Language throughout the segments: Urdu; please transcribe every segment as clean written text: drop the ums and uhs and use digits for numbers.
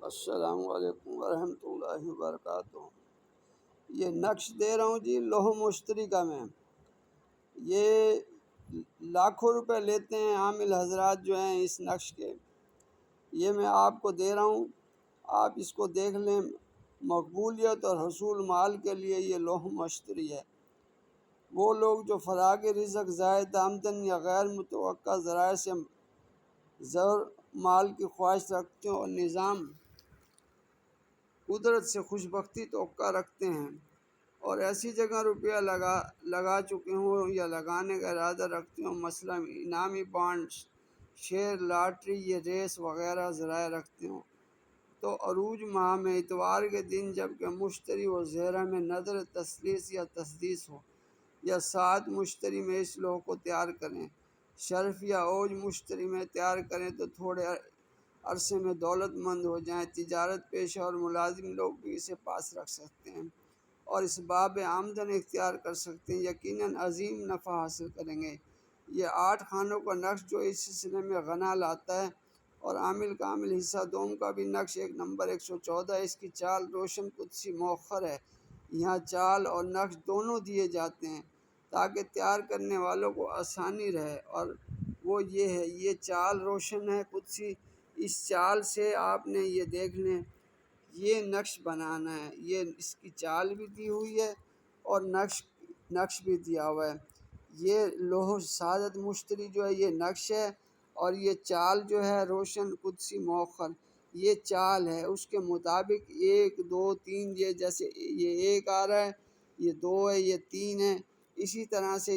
السلام علیکم ورحمۃ اللہ وبرکاتہ۔ یہ نقش دے رہا ہوں جی لوح مشتری کا میں، یہ لاکھوں روپے لیتے ہیں عامل حضرات جو ہیں اس نقش کے، یہ میں آپ کو دے رہا ہوں، آپ اس کو دیکھ لیں۔ مقبولیت اور حصول مال کے لیے یہ لوح مشتری ہے۔ وہ لوگ جو فراغ رزق، زائد آمدن یا غیر متوقع ذرائع سے زر مال کی خواہش رکھتے ہیں اور نظام قدرت سے خوش بختی توقع رکھتے ہیں اور ایسی جگہ روپیہ لگا چکے ہوں یا لگانے کا ارادہ رکھتے ہوں، مثلا انعامی بانڈ، شیئر، لاٹری، یہ ریس وغیرہ ذرائع رکھتے ہوں، تو عروج ماہ میں اتوار کے دن جبکہ مشتری و زہرہ میں نظر تثلیث یا تسدیس ہو یا سات مشتری میں اس لوح کو تیار کریں، شرف یا اوج مشتری میں تیار کریں تو تھوڑے عرصے میں دولت مند ہو جائیں۔ تجارت پیشہ اور ملازم لوگ بھی اسے پاس رکھ سکتے ہیں اور اس باب آمدن اختیار کر سکتے ہیں، یقیناً عظیم نفع حاصل کریں گے۔ یہ 8 خانوں کا نقش جو اس سلسلے میں غنا لاتا ہے، اور عامل کا عامل حصہ دوم کا بھی نقش 1 نمبر 114، اس کی چال روشن قدسی مؤخر ہے۔ یہاں چال اور نقش دونوں دیے جاتے ہیں تاکہ تیار کرنے والوں کو آسانی رہے، اور وہ یہ ہے، یہ چال روشن ہے قدسی، اس چال سے آپ نے یہ دیکھ لیں یہ نقش بنانا ہے، یہ اس کی چال بھی دی ہوئی ہے اور نقش بھی دیا ہوا ہے۔ یہ لوح سعادت مشتری جو ہے یہ نقش ہے، اور یہ چال جو ہے روشن قدسی مؤخر، یہ چال ہے، اس کے مطابق 1 2 3، یہ جیسے یہ 1 آ رہا ہے، یہ 2 ہے، یہ 3 ہے، اسی طرح سے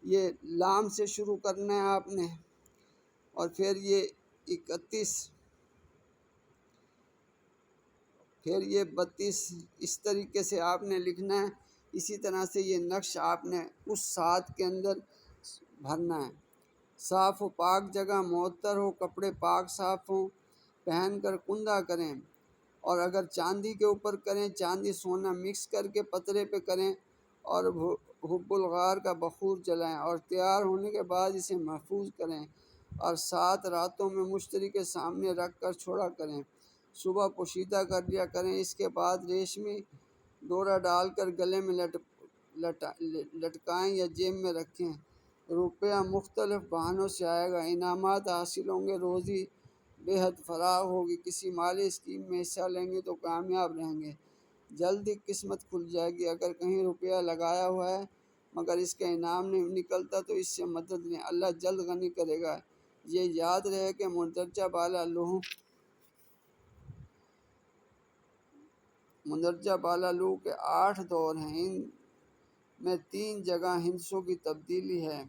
یہ لام سے شروع کرنا ہے آپ نے، اور پھر یہ 31، پھر یہ 32، اس طریقے سے آپ نے لکھنا ہے۔ اسی طرح سے یہ نقش آپ نے اس 7 کے اندر بھرنا ہے۔ صاف و پاک جگہ معطر ہو، کپڑے پاک صاف ہوں، پہن کر کندہ کریں، اور اگر چاندی کے اوپر کریں، چاندی سونا مکس کر کے پترے پہ کریں، اور حب الغار کا بخور جلائیں، اور تیار ہونے کے بعد اسے محفوظ کریں اور 7 راتوں میں مشتری کے سامنے رکھ کر چھوڑا کریں، صبح پوشیدہ کر لیا کریں۔ اس کے بعد ریشمی ڈورا ڈال کر گلے میں لٹکائیں یا جیب میں رکھیں۔ روپیہ مختلف بہانوں سے آئے گا، انعامات حاصل ہوں گے، روزی بے حد فراغ ہوگی، کسی مالی اسکیم میں حصہ لیں گے تو کامیاب رہیں گے، جلد ہی قسمت کھل جائے گی۔ اگر کہیں روپیہ لگایا ہوا ہے مگر اس کا انعام نہیں نکلتا تو اس سے مدد لیں، اللہ جلد غنی کرے گا۔ یہ یاد رہے کہ مندرجہ بالا لوح کے 8 دور ہیں، ان میں 3 جگہ ہندسوں کی تبدیلی ہے۔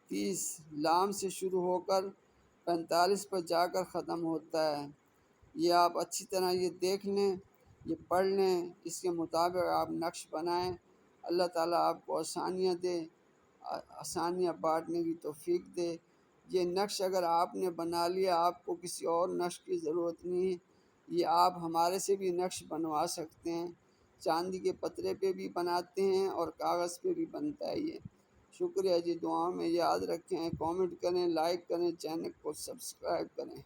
30 لام سے شروع ہو کر 45 پر جا کر ختم ہوتا ہے۔ یہ آپ اچھی طرح یہ دیکھ لیں، یہ پڑھ لیں، اس کے مطابق آپ نقش بنائیں۔ اللہ تعالیٰ آپ کو آسانیاں بانٹنے کی توفیق دے۔ یہ نقش اگر آپ نے بنا لیا، آپ کو کسی اور نقش کی ضرورت نہیں ہے، یہ آپ ہمارے سے بھی نقش بنوا سکتے ہیں، چاندی کے پترے پہ بھی بناتے ہیں اور کاغذ پہ بھی بنتا ہے یہ۔ شکریہ جی، دعاؤں میں یاد رکھیں، کامنٹ کریں، لائک کریں، چینل کو سبسکرائب کریں۔